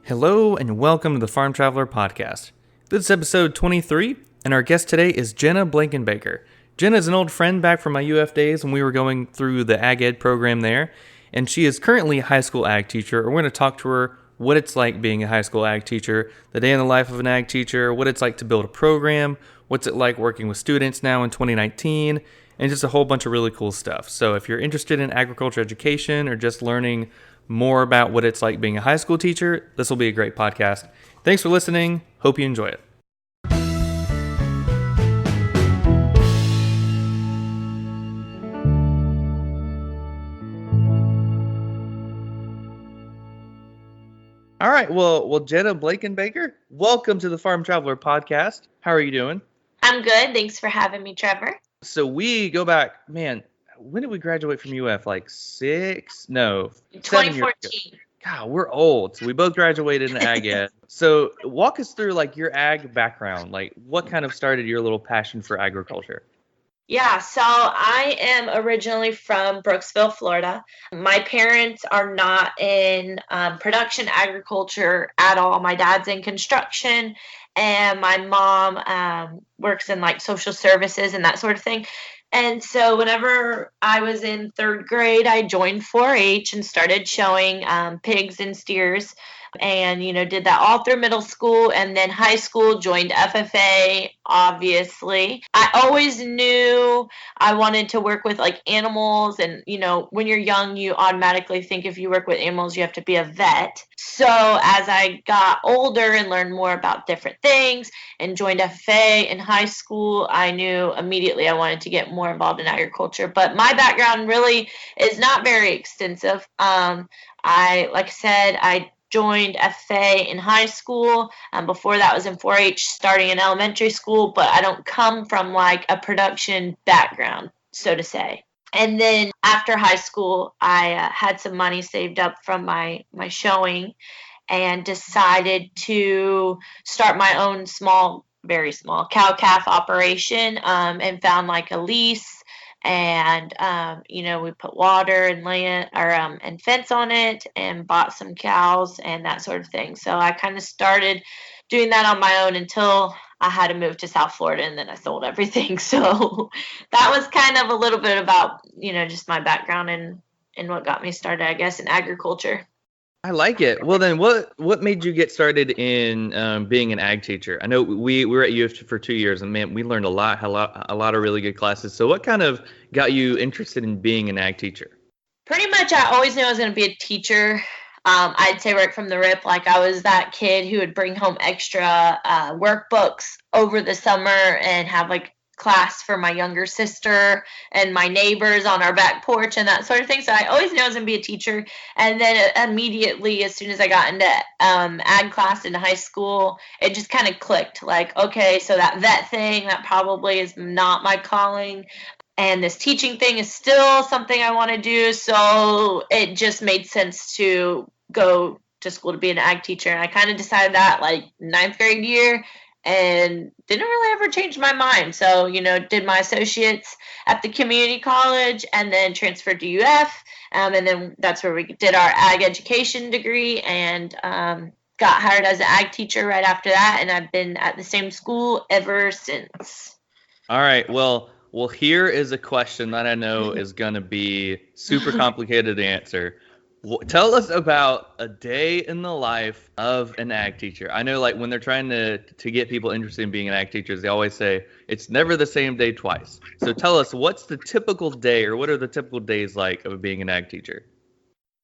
Hello and welcome to the Farm Traveler Podcast. This is episode 23, and our guest today is Jenna Blankenbaker. Jenna is an old friend back from my UF days when we were going through the Ag Ed program there, and she is currently a high school ag teacher. We're going to talk to her what it's like being a high school ag teacher, the day in the life of an ag teacher, what it's like to build a program, what's it like working with students now in 2019, and just a whole bunch of really cool stuff. So if you're interested in agriculture education or just learning more about what it's like being a high school teacher, this will be a great podcast. Thanks for listening. Hope you enjoy it. All right. Well, Jenna Blankenbaker, welcome to the Farm Traveler Podcast. How are you doing? I'm good. Thanks for having me, Trevor. So we go back, man, when did we graduate from UF? Like 7 years ago. 2014. God, we're old. So we both graduated in Ag Ed. So walk us through like your ag background. Like what kind of started your little passion for agriculture? Yeah, so I am originally from Brooksville, Florida. My parents are not in production agriculture at all. My dad's in construction, and my mom works in like social services and that sort of thing. And so whenever I was in third grade, I joined 4-H and started showing pigs and steers and, did that all through middle school, and then high school, joined FFA, obviously. I always knew I wanted to work with like animals, and, when you're young, you automatically think if you work with animals, you have to be a vet. So as I got older and learned more about different things and joined FFA in high school, I knew immediately I wanted to get more involved in agriculture. But my background really is not very extensive. Like I said, I joined FFA in high school. Before that was in 4-H, starting in elementary school, but I don't come from like a production background, so to say. And then after high school, I had some money saved up from my showing and decided to start my own very small cow-calf operation, and found like a lease. And, we put water and land and fence on it and bought some cows and that sort of thing. So I kind of started doing that on my own until I had to move to South Florida, and then I sold everything. So that was kind of a little bit about, just my background and what got me started, I guess, in agriculture. I like it. Well, then what made you get started in being an ag teacher? I know we were at UF for 2 years, and man, we learned a lot of really good classes. So what kind of got you interested in being an ag teacher? Pretty much, I always knew I was going to be a teacher. I'd say right from the rip, like I was that kid who would bring home extra workbooks over the summer and have like class for my younger sister and my neighbors on our back porch and that sort of thing. So I always knew I was going to be a teacher. And then immediately, as soon as I got into ag class in high school, it just kind of clicked. Like, okay, so that vet thing, that probably is not my calling. And this teaching thing is still something I want to do. So it just made sense to go to school to be an ag teacher. And I kind of decided that like 9th grade year, and didn't really ever change my mind. So, did my associates at the community college and then transferred to UF. And then that's where we did our ag education degree, and got hired as an ag teacher right after that. And I've been at the same school ever since. All right. Well, here is a question that I know is going to be super complicated to answer. Tell us about a day in the life of an ag teacher. I know like when they're trying to get people interested in being an ag teacher, they always say it's never the same day twice. So tell us, what's the typical day, or what are the typical days like of being an ag teacher?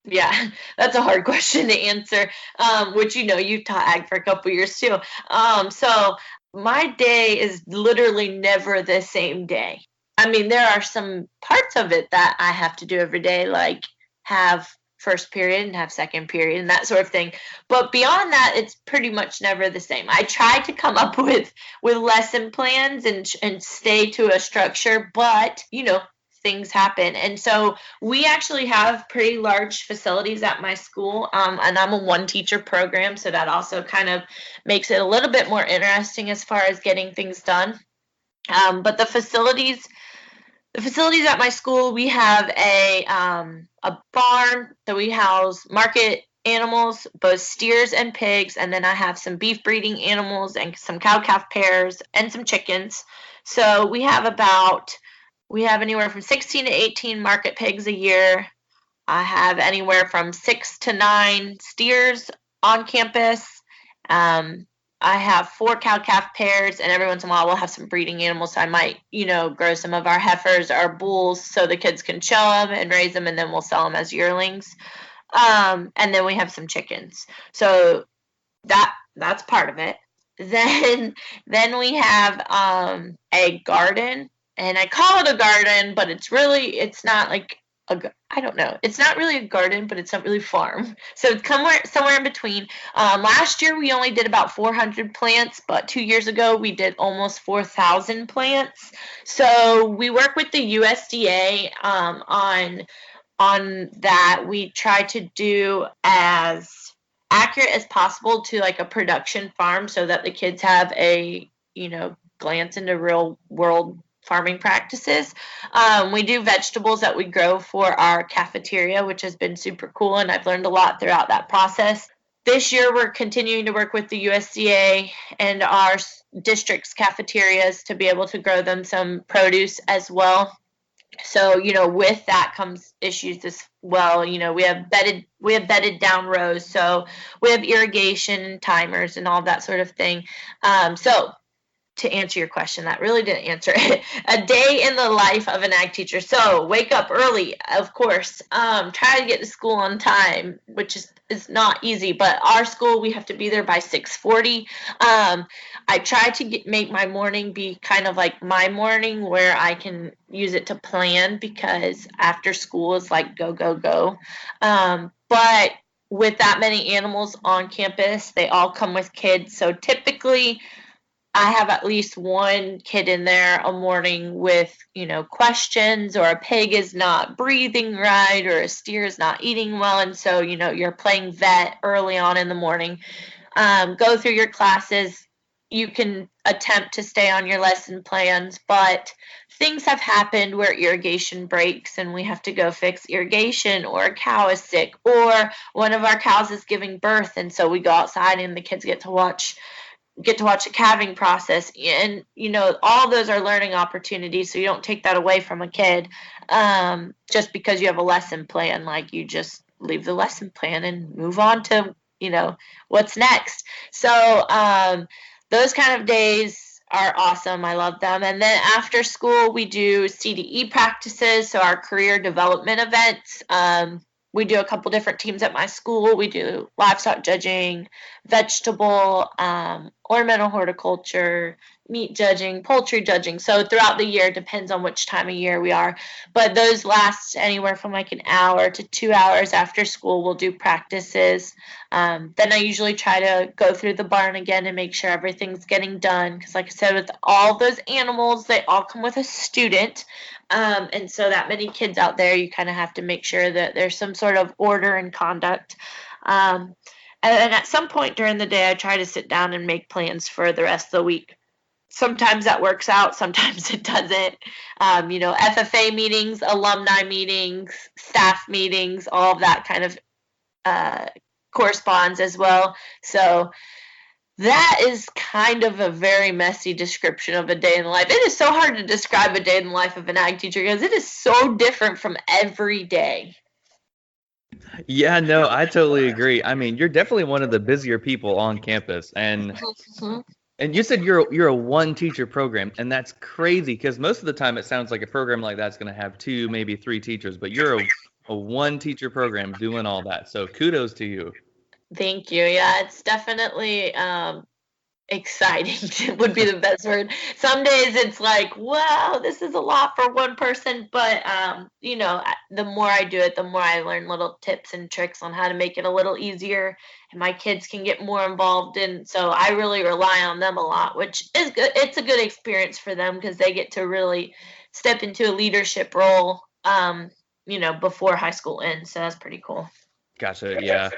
Yeah, that's a hard question to answer, which, you've taught ag for a couple years too. So my day is literally never the same day. I mean, there are some parts of it that I have to do every day, like have first period and have second period and that sort of thing. But beyond that, it's pretty much never the same. I try to come up with lesson plans and stay to a structure, but, things happen. And so we actually have pretty large facilities at my school, and I'm a one teacher program, so that also kind of makes it a little bit more interesting as far as getting things done. But the facilities at my school, we have a barn that we house market animals, both steers and pigs, and then I have some beef breeding animals and some cow-calf pairs and some chickens. So we have anywhere from 16 to 18 market pigs a year. I have anywhere from 6 to 9 steers on campus. I have 4 cow-calf pairs, and every once in a while we'll have some breeding animals. So I might, grow some of our heifers, our bulls, so the kids can show them and raise them, and then we'll sell them as yearlings. And then we have some chickens. So that's part of it. Then we have a garden, and I call it a garden, but it's not like I don't know. It's not really a garden, but it's not really farm. So it's somewhere in between. Last year we only did about 400 plants, but 2 years ago we did almost 4,000 plants. So we work with the USDA on that. We try to do as accurate as possible to like a production farm so that the kids have a glance into real world farming practices. We do vegetables that we grow for our cafeteria, which has been super cool, and I've learned a lot throughout that process. This year we're continuing to work with the USDA and our district's cafeterias to be able to grow them some produce as well. So, with that comes issues as well. We have bedded down rows, so we have irrigation timers and all that sort of thing. So to answer your question, that really didn't answer it. A day in the life of an ag teacher. So wake up early, of course. Try to get to school on time, which is not easy. But our school, we have to be there by 6:40. I try to make my morning be kind of like my morning, where I can use it to plan, because after school is like go, go, go. But with that many animals on campus, they all come with kids. So typically I have at least one kid in there a morning with, questions, or a pig is not breathing right, or a steer is not eating well. And so, you're playing vet early on in the morning. Go through your classes. You can attempt to stay on your lesson plans, but things have happened where irrigation breaks and we have to go fix irrigation, or a cow is sick, or one of our cows is giving birth. And so we go outside and the kids get to watch the calving process, and all those are learning opportunities, so you don't take that away from a kid just because you have a lesson plan. Like, you just leave the lesson plan and move on to what's next. So those kind of days are awesome. I love them. And then after school we do CDE practices, so our career development events. We do a couple different teams at my school. We do livestock judging, vegetable, ornamental horticulture, meat judging, poultry judging. So throughout the year, depends on which time of year we are. But those last anywhere from like an hour to 2 hours after school. We'll do practices. Then I usually try to go through the barn again and make sure everything's getting done. Because like I said, with all those animals, they all come with a student. And so that many kids out there, you kind of have to make sure that there's some sort of order and conduct. And at some point during the day, I try to sit down and make plans for the rest of the week. Sometimes that works out, sometimes it doesn't. FFA meetings, alumni meetings, staff meetings, all of that kind of corresponds as well. So that is kind of a very messy description of a day in the life. It is so hard to describe a day in the life of an ag teacher because it is so different from every day. Yeah, no, I totally agree. I mean, you're definitely one of the busier people on campus, and you said you're a one teacher program, and that's crazy because most of the time it sounds like a program like that's going to have 2, maybe 3 teachers, but you're a one teacher program doing all that. So kudos to you. Thank you. Yeah, it's definitely exciting would be the best word. Some days it's like, wow, this is a lot for one person, but the more I do it, the more I learn little tips and tricks on how to make it a little easier, and my kids can get more involved, and so I really rely on them a lot, which is good. It's a good experience for them because they get to really step into a leadership role before high school ends, so that's pretty cool. Gotcha. Yeah,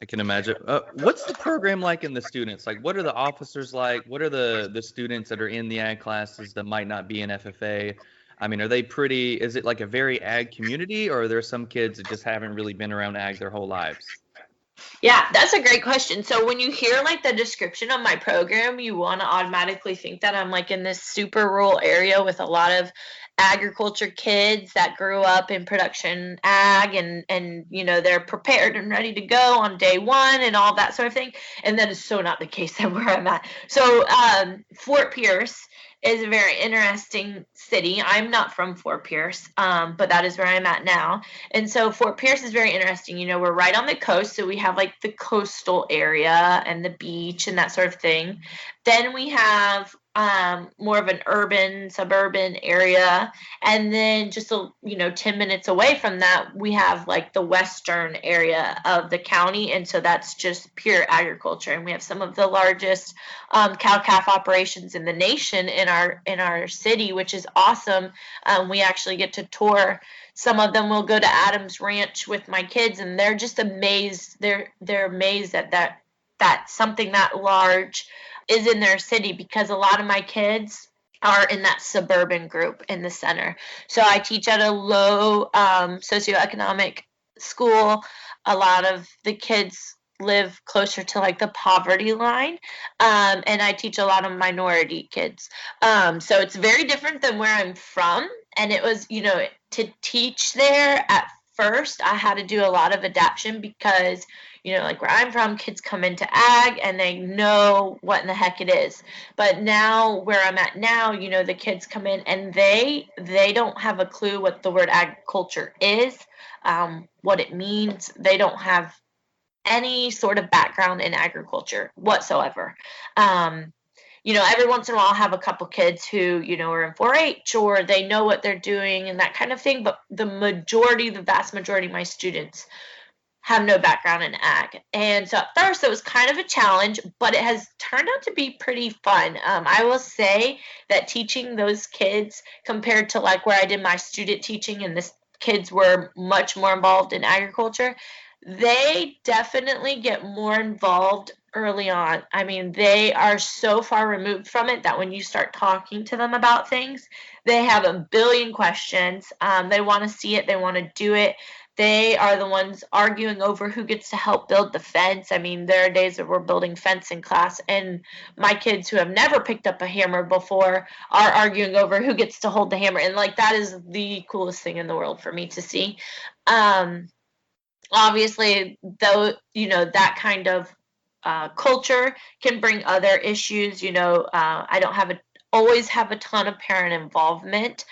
I can imagine. What's the program like in the students? Like, what are the officers like? What are the students that are in the ag classes that might not be in FFA? I mean, are they is it like a very ag community, or are there some kids that just haven't really been around ag their whole lives? Yeah, that's a great question. So when you hear like the description of my program, you want to automatically think that I'm like in this super rural area with a lot of agriculture kids that grew up in production ag, and they're prepared and ready to go on day one and all that sort of thing. And that is so not the case at where I'm at. So Fort Pierce is a very interesting city. I'm not from Fort Pierce, but that is where I'm at now. And so Fort Pierce is very interesting. We're right on the coast, so we have like the coastal area and the beach and that sort of thing. Then we have more of an urban, suburban area. And then just 10 minutes away from that, we have like the western area of the county. And so that's just pure agriculture. And we have some of the largest cow-calf operations in the nation in our city, which is awesome. We actually get to tour. Some of them will go to Adams Ranch with my kids, and they're just amazed. They're amazed at that something that large is in their city, because a lot of my kids are in that suburban group in the center. So I teach at a low socioeconomic school. A lot of the kids live closer to like the poverty line, and I teach a lot of minority kids. So it's very different than where I'm from. And it was, to teach there at first, I had to do a lot of adaptation because, like where I'm from, kids come into ag and they know what in the heck it is. But now where I'm at now, the kids come in and they don't have a clue what the word agriculture is, what it means. They don't have any sort of background in agriculture whatsoever. Every once in a while I'll have a couple kids who, are in 4-H or they know what they're doing and that kind of thing. But the vast majority of my students have no background in ag. And so at first it was kind of a challenge, but it has turned out to be pretty fun. I will say that teaching those kids compared to like where I did my student teaching and the kids were much more involved in agriculture, they definitely get more involved early on. I mean, they are so far removed from it that when you start talking to them about things, they have a billion questions. They want to see it, they want to do it. They are the ones arguing over who gets to help build the fence. I mean, there are days that we're building fence in class, and my kids who have never picked up a hammer before are arguing over who gets to hold the hammer. And like that is the coolest thing in the world for me to see. Obviously, though, that kind of culture can bring other issues. I don't always have a ton of parent involvement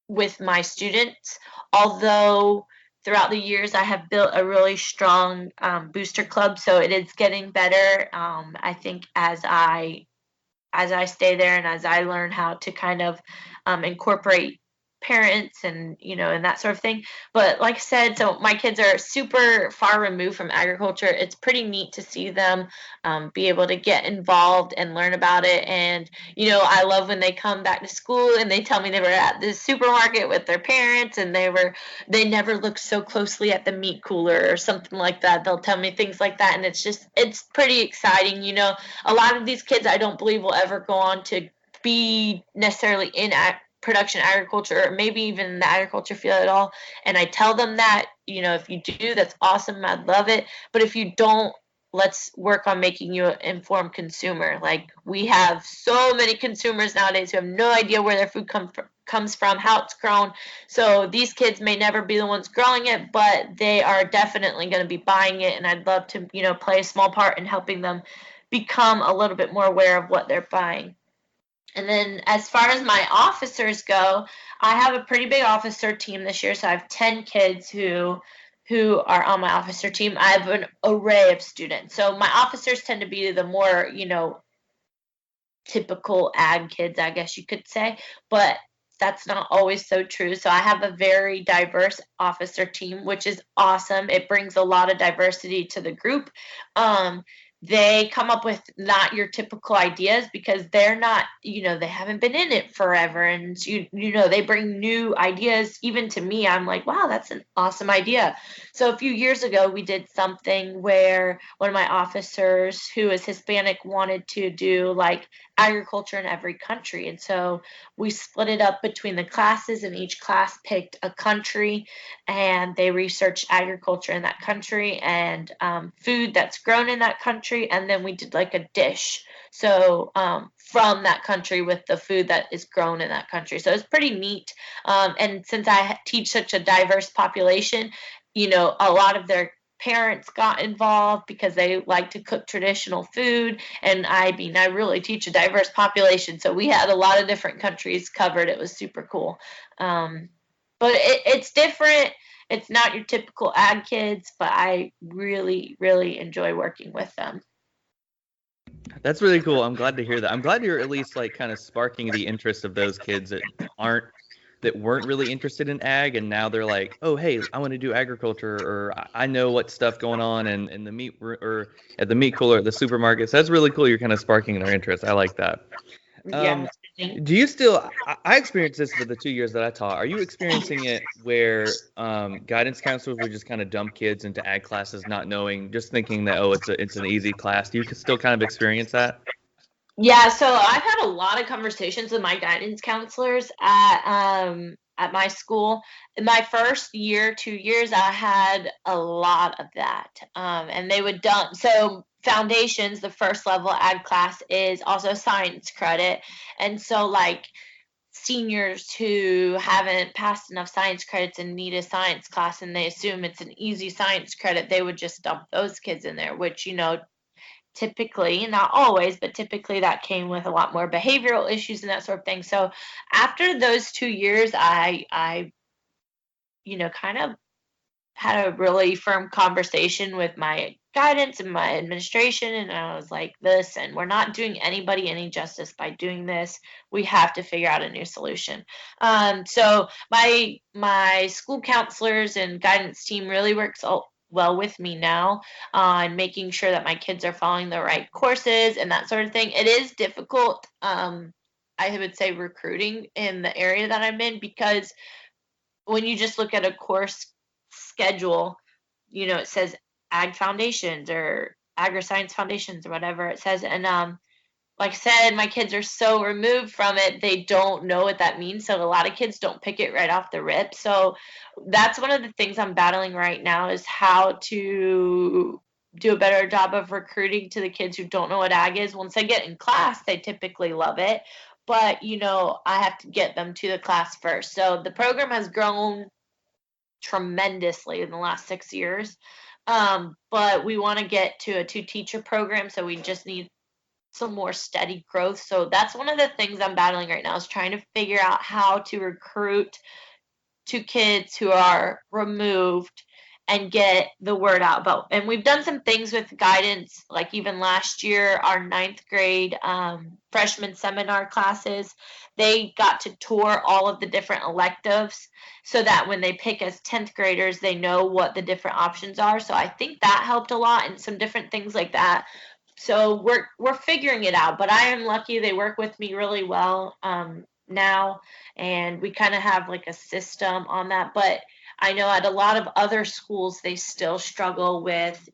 with my students, although throughout the years I have built a really strong booster club, so it is getting better. I think as I stay there and as I learn how to kind of incorporate parents and and that sort of thing. But like I said, so my kids are super far removed from agriculture. It's pretty neat to see them be able to get involved and learn about it. And I love when they come back to school and they tell me they were at the supermarket with their parents and they never looked so closely at the meat cooler or something like that. They'll tell me things like that, and it's pretty exciting. A lot of these kids I don't believe will ever go on to be necessarily in production agriculture or maybe even in the agriculture field at all. And I tell them that, if you do, that's awesome. I'd love it. But if you don't, let's work on making you an informed consumer. Like, we have so many consumers nowadays who have no idea where their food comes from, how it's grown. So these kids may never be the ones growing it, but they are definitely going to be buying it. And I'd love to, play a small part in helping them become a little bit more aware of what they're buying. And then as far as my officers go, I have a pretty big officer team this year. So I have 10 kids who are on my officer team. I have an array of students. So my officers tend to be the more, typical ag kids, I guess you could say. But that's not always so true. So I have a very diverse officer team, which is awesome. It brings a lot of diversity to the group. They come up with not your typical ideas because they're not, they haven't been in it forever. And, they bring new ideas. Even to me, I'm like, wow, that's an awesome idea. So a few years ago, we did something where one of my officers who is Hispanic wanted to do like agriculture in every country. And so we split it up between the classes, and each class picked a country and they researched agriculture in that country and food that's grown in that country. And then we did like a dish. So from that country with the food that is grown in that country. So it's pretty neat. And since I teach such a diverse population, a lot of their parents got involved because they like to cook traditional food. And I mean, I really teach a diverse population, so we had a lot of different countries covered. It was super cool. But it's different. It's not your typical ag kids, but I really, really enjoy working with them. That's really cool. I'm glad to hear that. I'm glad you're at least like kind of sparking the interest of those kids that weren't really interested in ag, and now they're like, oh, hey, I want to do agriculture, or I know what stuff going on in the meat or at the meat cooler at the supermarkets. That's really cool. You're kind of sparking their interest. I like that. Yeah. Do you still? I experienced this for the 2 years that I taught. Are you experiencing it where guidance counselors would just kind of dump kids into ag classes, not knowing, just thinking that it's an easy class? Do you still kind of experience that? Yeah, so I've had a lot of conversations with my guidance counselors at my school. In my first year, 2 years, I had a lot of that. And they would dump. So foundations, the first level ag class is also science credit. And so like seniors who haven't passed enough science credits and need a science class and they assume it's an easy science credit, they would just dump those kids in there, which, typically, not always, but typically that came with a lot more behavioral issues and that sort of thing. So after those 2 years, I kind of had a really firm conversation with my guidance and my administration, and I was like, listen, we're not doing anybody any justice by doing this. We have to figure out a new solution. So my school counselors and guidance team really works well with me now on making sure that my kids are following the right courses and that sort of thing. It is difficult, I would say, recruiting in the area that I'm in, because when you just look at a course schedule, it says ag foundations or agriscience foundations or whatever it says. And like I said, my kids are so removed from it, they don't know what that means. So a lot of kids don't pick it right off the rip. So that's one of the things I'm battling right now, is how to do a better job of recruiting to the kids who don't know what ag is. Once they get in class, they typically love it. But, I have to get them to the class first. So the program has grown tremendously in the last 6 years. But we want to get to a 2-teacher program, so we just need some more steady growth. So that's one of the things I'm battling right now, is trying to figure out how to recruit to kids who are removed and get the word out about. And we've done some things with guidance, like even last year, our ninth grade freshman seminar classes, they got to tour all of the different electives so that when they pick as 10th graders, they know what the different options are. So I think that helped a lot, and some different things like that. So we're figuring it out, but I am lucky they work with me really well now, and we kind of have like a system on that. But I know at a lot of other schools they still struggle with,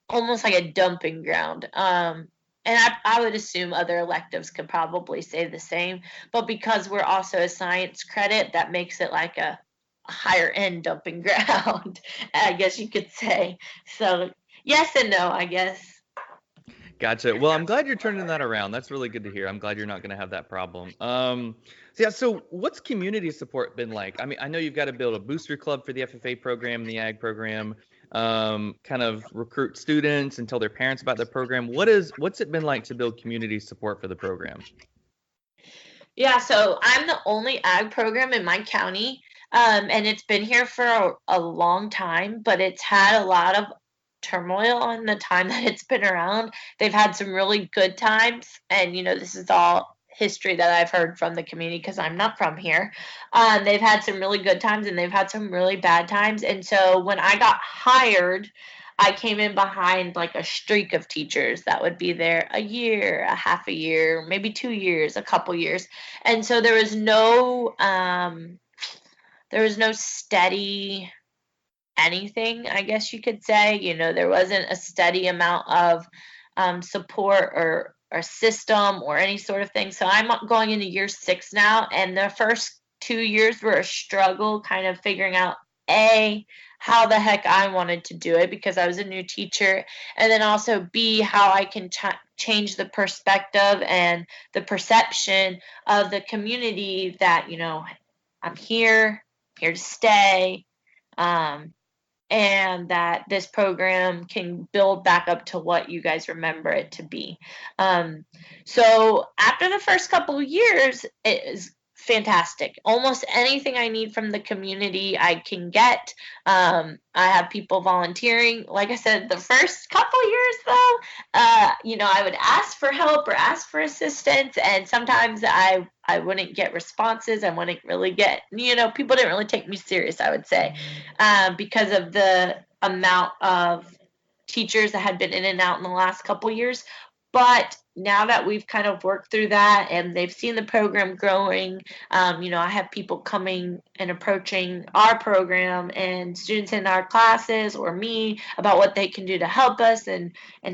almost like a dumping ground. And I would assume other electives could probably say the same, but because we're also a science credit, that makes it like a higher end dumping ground, I guess you could say. So yes and no, I guess. Gotcha. Well, I'm glad you're turning that around. That's really good to hear. I'm glad you're not going to have that problem. So what's community support been like? I mean, I know you've got to build a booster club for the FFA program, the ag program, kind of recruit students and tell their parents about the program. What's it been like to build community support for the program? Yeah, so I'm the only ag program in my county, and it's been here for a long time, but it's had a lot of turmoil in the time that it's been around. They've had some really good times, and this is all history that I've heard from the community because I'm not from here. They've had some really good times and they've had some really bad times. And so when I got hired, I came in behind like a streak of teachers that would be there a year, a half a year, maybe 2 years, a couple years. And so there was no steady anything, I guess you could say. There wasn't a steady amount of support or or system or any sort of thing. So I'm going into year 6 now, and the first 2 years were a struggle kind of figuring out how the heck I wanted to do it because I was a new teacher, and then also B, how I can change the perspective and the perception of the community that, I'm here to stay, and that this program can build back up to what you guys remember it to be. So after the first couple of years, it is fantastic. Almost anything I need from the community, I can get. I have people volunteering. Like I said, the first couple years, though, I would ask for help or ask for assistance, and sometimes I wouldn't get responses. I wouldn't really get, people didn't really take me serious, I would say, because of the amount of teachers that had been in and out in the last couple years. But now that we've kind of worked through that and they've seen the program growing, I have people coming and approaching our program and students in our classes or me about what they can do to help us and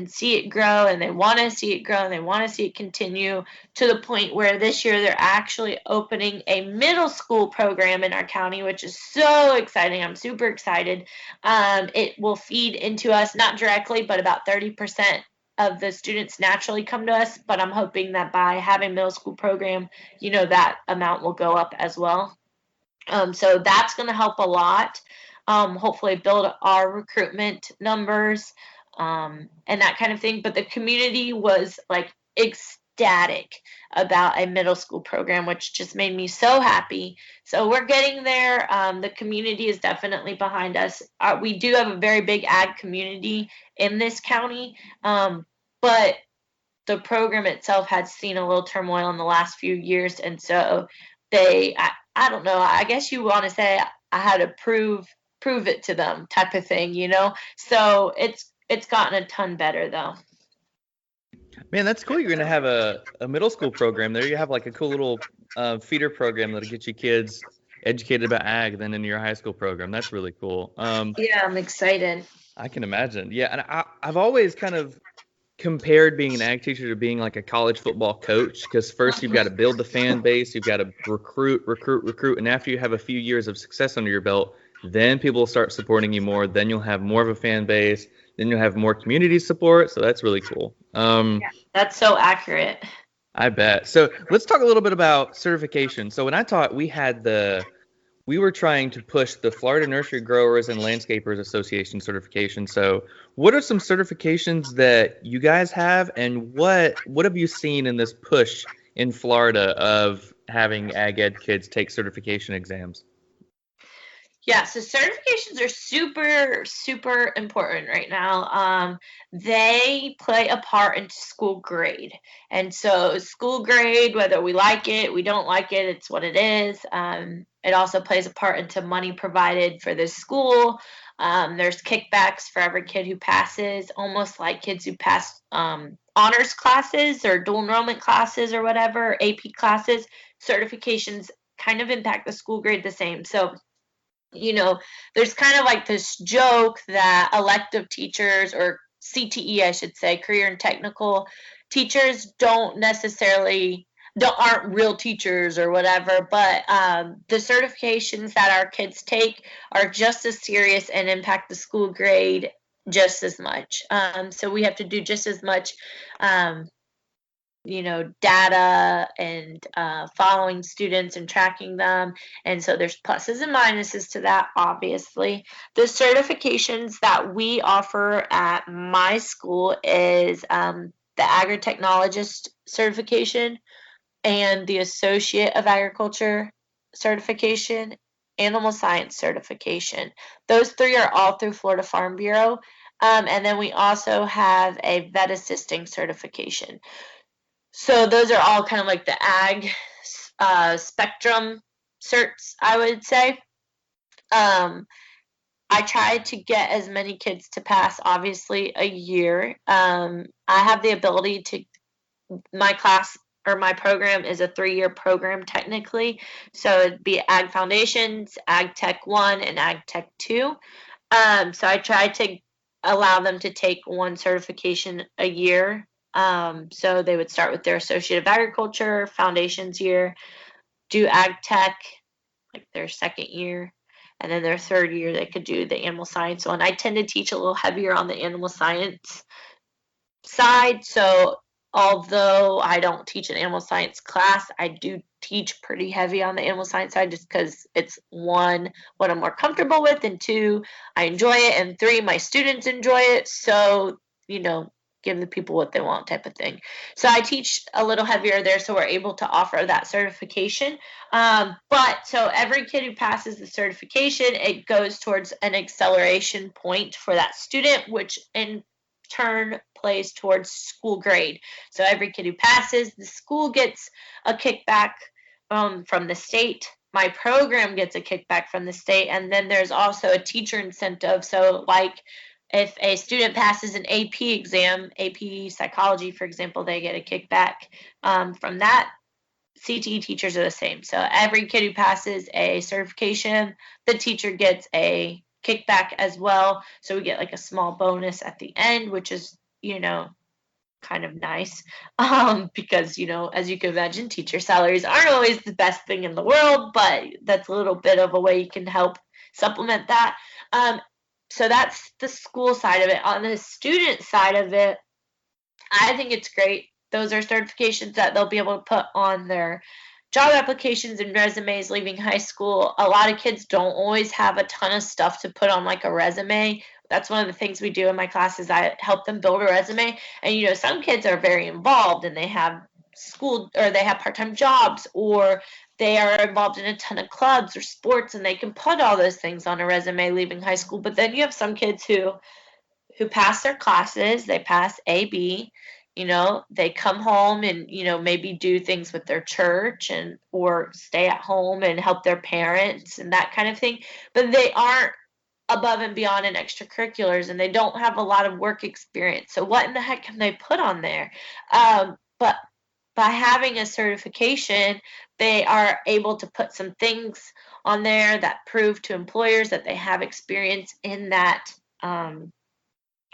see it grow, and they want to see it grow and they want to see it continue to the point where this year they're actually opening a middle school program in our county, which is so exciting. I'm super excited. It will feed into us, not directly, but about 30% of the students naturally come to us, but I'm hoping that by having middle school program, that amount will go up as well. So that's going to help a lot. Hopefully build our recruitment numbers, and that kind of thing. But the community was like ecstatic about a middle school program, which just made me so happy. So we're getting there. The community is definitely behind us. We do have a very big ag community in this county, but the program itself has seen a little turmoil in the last few years, and so I don't know, I guess you want to say I had to prove it to them type of thing, so it's gotten a ton better though. Man, that's cool. You're going to have a middle school program there. You have like a cool little feeder program that'll get you kids educated about ag then into your high school program. That's really cool. Yeah, I'm excited. I can imagine. Yeah, and I've always kind of compared being an ag teacher to being like a college football coach, because first you've got to build the fan base, you've got to recruit, and after you have a few years of success under your belt, then people will start supporting you more. Then you'll have more of a fan base. Then you'll have more community support. So that's really cool. Yeah, that's so accurate. I bet. So let's talk a little bit about certification. So when I taught, we were trying to push the Florida Nursery Growers and Landscapers Association certification. So what are some certifications that you guys have, and what have you seen in this push in Florida of having ag ed kids take certification exams? Yeah, so certifications are super, super important right now. They play a part in school grade. And so school grade, whether we like it, we don't like it, it's what it is. It also plays a part into money provided for the school. There's kickbacks for every kid who passes, almost like kids who pass honors classes or dual enrollment classes or whatever, AP classes. Certifications kind of impact the school grade the same. So there's kind of like this joke that elective teachers, or CTE, I should say, career and technical teachers, aren't real teachers or whatever, but the certifications that our kids take are just as serious and impact the school grade just as much. So we have to do just as much data and following students and tracking them. And so there's pluses and minuses to that, obviously. The certifications that we offer at my school is the agri-technologist certification and the Associate of Agriculture certification, animal science certification. Those three are all through Florida Farm Bureau. And then we also have a vet assisting certification. So those are all kind of like the ag spectrum certs, I would say. I try to get as many kids to pass, obviously, a year. I have the ability to, my class or my program is a 3-year program technically. So it'd be Ag Foundations, Ag Tech 1, and Ag Tech 2. So I try to allow them to take one certification a year So they would start with their Associate of Agriculture, Foundations year, do Ag Tech, like their second year, and then their third year they could do the animal science one. I tend to teach a little heavier on the animal science side, so although I don't teach an animal science class, I do teach pretty heavy on the animal science side just because it's one, what I'm more comfortable with, and two, I enjoy it, and three, my students enjoy it, so, give the people what they want type of thing. So I teach a little heavier there, so we're able to offer that certification. But so every kid who passes the certification, it goes towards an acceleration point for that student, which in turn plays towards school grade. So every kid who passes, the school gets a kickback from the state. My program gets a kickback from the state, and then there's also a teacher incentive. So like if a student passes an AP exam, AP psychology, for example, they get a kickback from that. CTE teachers are the same. So every kid who passes a certification, the teacher gets a kickback as well. So we get like a small bonus at the end, which is, kind of nice because, as you can imagine, teacher salaries aren't always the best thing in the world, but that's a little bit of a way you can help supplement that. So that's the school side of it. On the student side of it, I think it's great. Those are certifications that they'll be able to put on their job applications and resumes leaving high school. A lot of kids don't always have a ton of stuff to put on like a resume. That's one of the things we do in my classes. I help them build a resume. And some kids are very involved and they have school or they have part-time jobs or they are involved in a ton of clubs or sports and they can put all those things on a resume leaving high school. But then you have some kids who pass their classes, they pass AB, they come home and, maybe do things with their church and or stay at home and help their parents and that kind of thing. But they aren't above and beyond in extracurriculars and they don't have a lot of work experience. So what in the heck can they put on there? But by having a certification, they are able to put some things on there that prove to employers that they have experience in that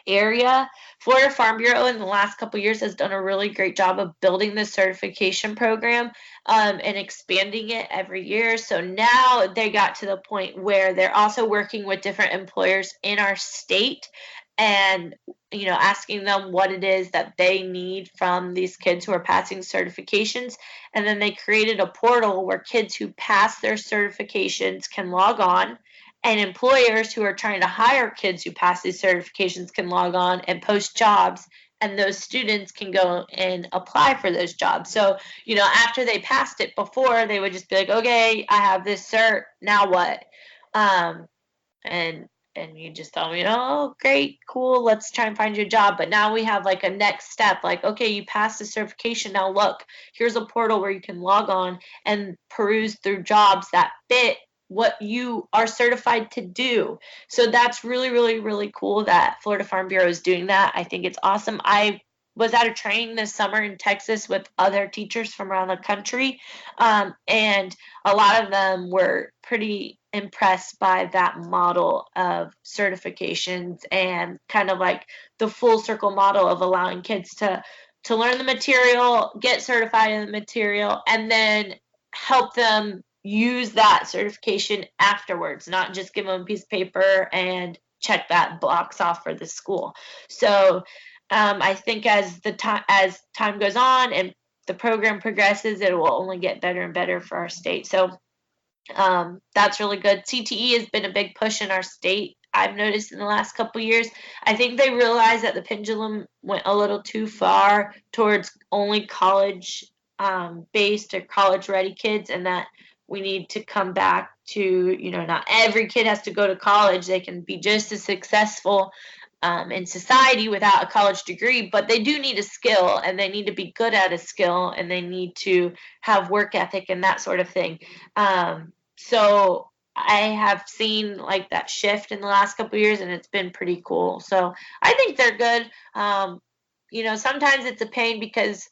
area. Florida Farm Bureau in the last couple of years has done a really great job of building the certification program and expanding it every year. So now they got to the point where they're also working with different employers in our state and asking them what it is that they need from these kids who are passing certifications. And then they created a portal where kids who pass their certifications can log on and employers who are trying to hire kids who pass these certifications can log on and post jobs and those students can go and apply for those jobs. So, after they passed it before, they would just be like, okay, I have this cert, now what? And you just tell me, oh, great, cool, let's try and find you a job. But now we have like a next step, like, okay, you passed the certification, now look, here's a portal where you can log on and peruse through jobs that fit what you are certified to do. So that's really, really, really cool that Florida Farm Bureau is doing that. I think it's awesome. I was at a training this summer in Texas with other teachers from around the country, and a lot of them were pretty impressed by that model of certifications and kind of like the full circle model of allowing kids to learn the material, get certified in the material, and then help them use that certification afterwards, not just give them a piece of paper and check that box off for the school. So I think as time goes on and the program progresses, it will only get better and better for our state. So that's really good. CTE has been a big push in our state. I've noticed in the last couple of years. I think they realized that the pendulum went a little too far towards only college based or college ready kids, and that we need to come back to, not every kid has to go to college. They can be just as successful in society without a college degree, but they do need a skill and they need to be good at a skill and they need to have work ethic and that sort of thing. So I have seen like that shift in the last couple of years and it's been pretty cool. So I think they're good. Sometimes it's a pain because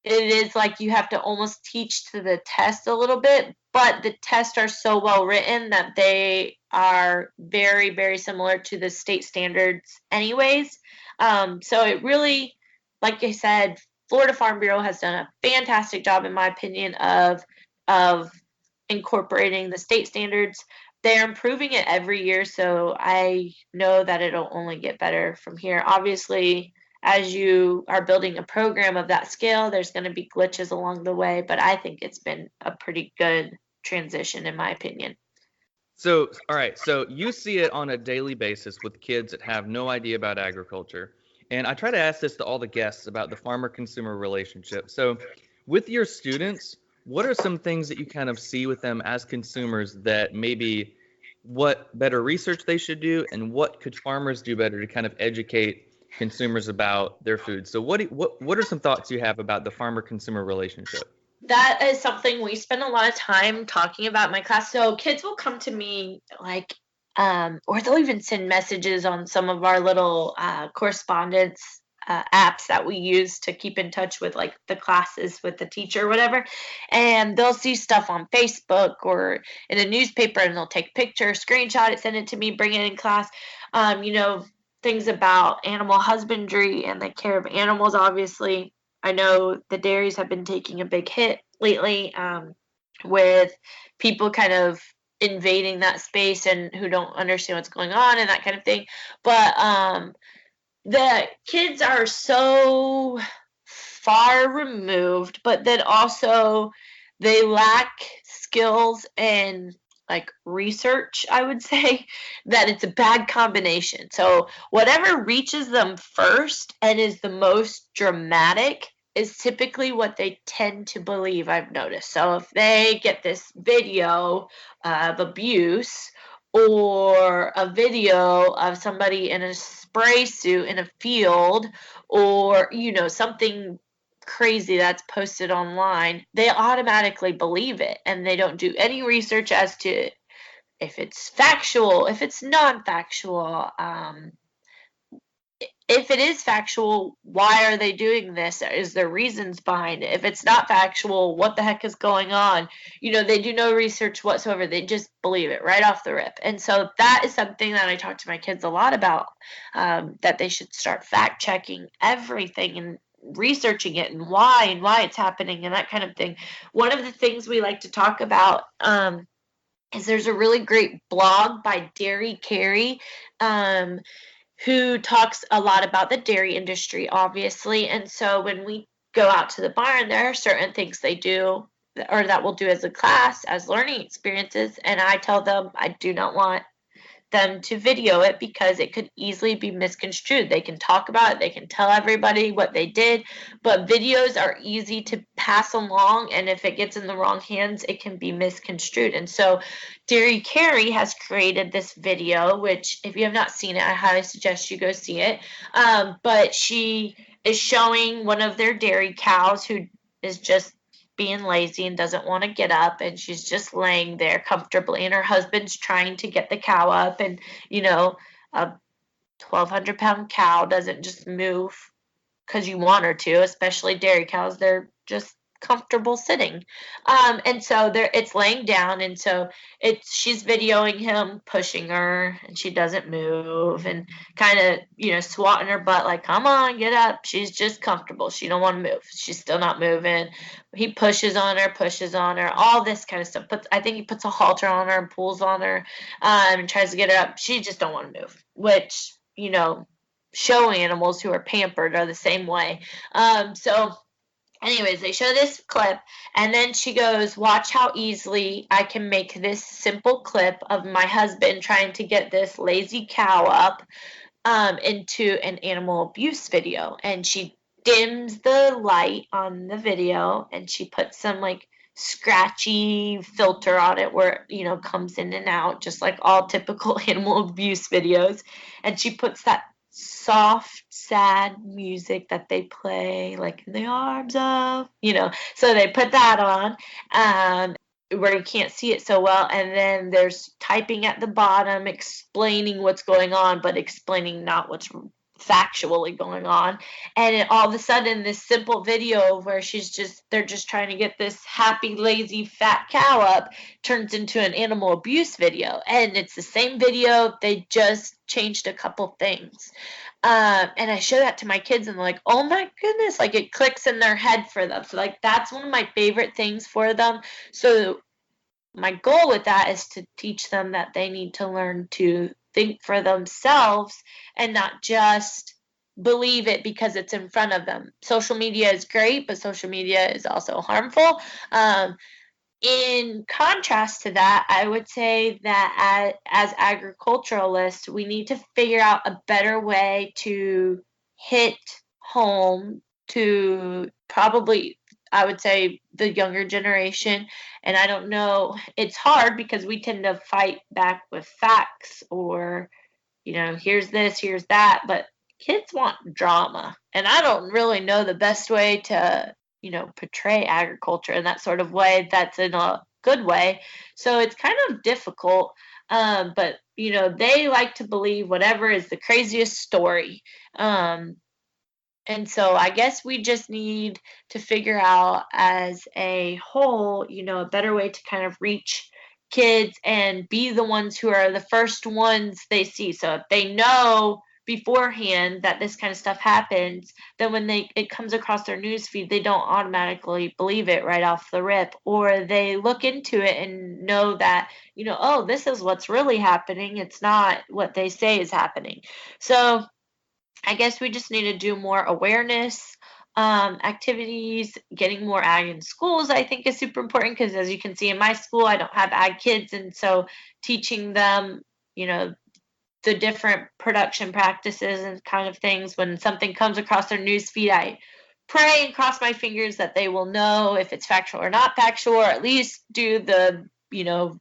it is like you have to almost teach to the test a little bit, but the tests are so well written that they are very, very similar to the state standards anyways. So it really like I said, Florida Farm Bureau has done a fantastic job, in my opinion, of incorporating the state standards. They're improving it every year, so I know that it'll only get better from here. Obviously, as you are building a program of that scale, there's going to be glitches along the way, but I think it's been a pretty good transition, in my opinion. So, all right, so you see it on a daily basis with kids that have no idea about agriculture. And I try to ask this to all the guests about the farmer-consumer relationship. So, with your students, what are some things that you kind of see with them as consumers that maybe what better research they should do and what could farmers do better to kind of educate consumers about their food? So, what are some thoughts you have about the farmer-consumer relationship? That is something we spend a lot of time talking about in my class. So kids will come to me like, or they'll even send messages on some of our little correspondence apps that we use to keep in touch with like the classes with the teacher or whatever. And they'll see stuff on Facebook or in a newspaper, and they'll take a picture, screenshot it, send it to me, bring it in class. You know, things about animal husbandry and the care of animals, obviously. I know the dairies have been taking a big hit lately, with people kind of invading that space and who don't understand what's going on and that kind of thing. But the kids are so far removed, but then also they lack skills and like research, I would say, that it's a bad combination. So whatever reaches them first and is the most dramatic is typically what they tend to believe, I've noticed. So if they get this video of abuse or a video of somebody in a spray suit in a field, or something crazy that's posted online, they automatically believe it and they don't do any research as to if it's factual, if it's non-factual. If it is factual, why are they doing this? Is there reasons behind it? If it's not factual, what the heck is going on? They do no research whatsoever. They just believe it right off the rip. And so that is something that I talk to my kids a lot about, that they should start fact checking everything and researching it and why it's happening and that kind of thing. One of the things we like to talk about, is there's a really great blog by Dairy Carey, who talks a lot about the dairy industry, obviously. And so when we go out to the barn, there are certain things they do or that we'll do as a class, as learning experiences. And I tell them I do not want them to video it because it could easily be misconstrued. They can talk about it, they can tell everybody what they did, but videos are easy to pass along, and if it gets in the wrong hands, it can be misconstrued. And so Dairy Carey has created this video, which if you have not seen it, I highly suggest you go see it. But she is showing one of their dairy cows who is just being lazy and doesn't want to get up, and she's just laying there comfortably, and her husband's trying to get the cow up, and a 1,200-pound cow doesn't just move because you want her to, especially dairy cows. They're just comfortable sitting, and so it's laying down, and so she's videoing him pushing her, and she doesn't move, and kind of swatting her butt like, come on, get up. She's just comfortable, she don't want to move, she's still not moving. He pushes on her, all this kind of stuff. I think he puts a halter on her and pulls on her, and tries to get her up. She just don't want to move, which show animals who are pampered are the same way. So anyways, they show this clip, and then she goes, watch how easily I can make this simple clip of my husband trying to get this lazy cow up, into an animal abuse video. And she dims the light on the video, and she puts some like scratchy filter on it where it comes in and out just like all typical animal abuse videos. And she puts that soft, sad music that they play, like in the arms of, so they put that on, where you can't see it so well. And then there's typing at the bottom explaining what's going on, but explaining not what's factually going on. And all of a sudden, this simple video where they're just trying to get this happy, lazy, fat cow up turns into an animal abuse video. And it's the same video, they just changed a couple things. And I show that to my kids and they're like, oh my goodness, like it clicks in their head for them. So like that's one of my favorite things for them. So my goal with that is to teach them that they need to learn to think for themselves and not just believe it because it's in front of them. Social media is great, but social media is also harmful. In contrast to that, I would say that as agriculturalists, we need to figure out a better way to hit home to probably, I would say, the younger generation. And I don't know, it's hard because we tend to fight back with facts or, here's this, here's that, but kids want drama. And I don't really know the best way to portray agriculture in that sort of way that's in a good way. So it's kind of difficult. But they like to believe whatever is the craziest story. And so I guess we just need to figure out as a whole, a better way to kind of reach kids and be the ones who are the first ones they see. So if they know beforehand that this kind of stuff happens, then when it comes across their news feed, they don't automatically believe it right off the rip, or they look into it and know that, oh, this is what's really happening. It's not what they say is happening. So I guess we just need to do more awareness activities, getting more ag in schools, I think is super important because as you can see in my school, I don't have ag kids. And so teaching them, the different production practices and kind of things, when something comes across their news feed, I pray and cross my fingers that they will know if it's factual or not factual, or at least do the,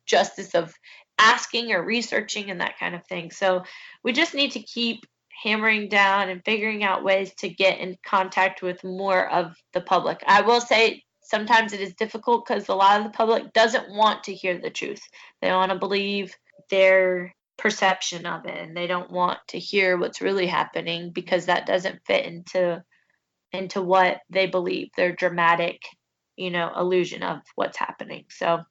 justice of asking or researching and that kind of thing. So we just need to keep hammering down and figuring out ways to get in contact with more of the public. I will say sometimes it is difficult because a lot of the public doesn't want to hear the truth. They want to believe their perception of it, and they don't want to hear what's really happening because that doesn't fit into what they believe, their dramatic, illusion of what's happening. So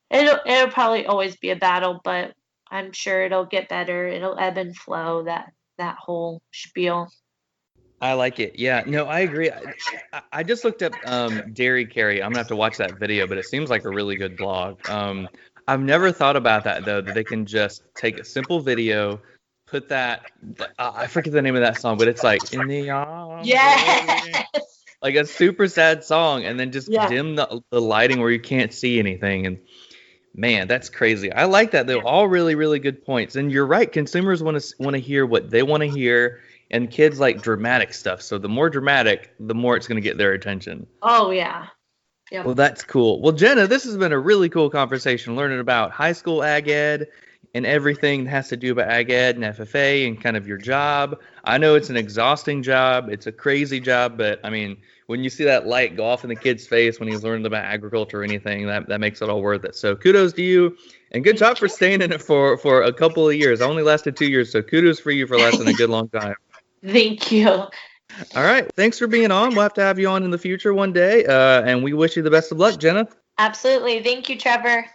it'll probably always be a battle, but I'm sure it'll get better. It'll ebb and flow, that whole spiel. I like it. Yeah, no, I agree. I just looked up Dairy Carry. I'm gonna have to watch that video, but it seems like a really good blog. I've never thought about that though, that they can just take a simple video, put that. I forget the name of that song, but it's like in the arms, Yes. like a super sad song, and then just Yeah. dim the lighting where you can't see anything. And man, that's crazy. I like that. They're all really, really good points. And you're right. Consumers want to hear what they want to hear, and kids like dramatic stuff. So the more dramatic, the more it's going to get their attention. Oh yeah. Yep. Well, that's cool. Well, Jenna, this has been a really cool conversation, learning about high school ag ed and everything that has to do about ag ed and FFA and kind of your job. I know it's an exhausting job. It's a crazy job, but I mean, when you see that light go off in the kid's face when he's learning about agriculture or anything, that makes it all worth it. So kudos to you, and good job for staying in it for a couple of years. I only lasted 2 years, so kudos for you for lasting a good long time. Thank you. All right. Thanks for being on. We'll have to have you on in the future one day, and we wish you the best of luck, Jenna. Absolutely. Thank you, Trevor.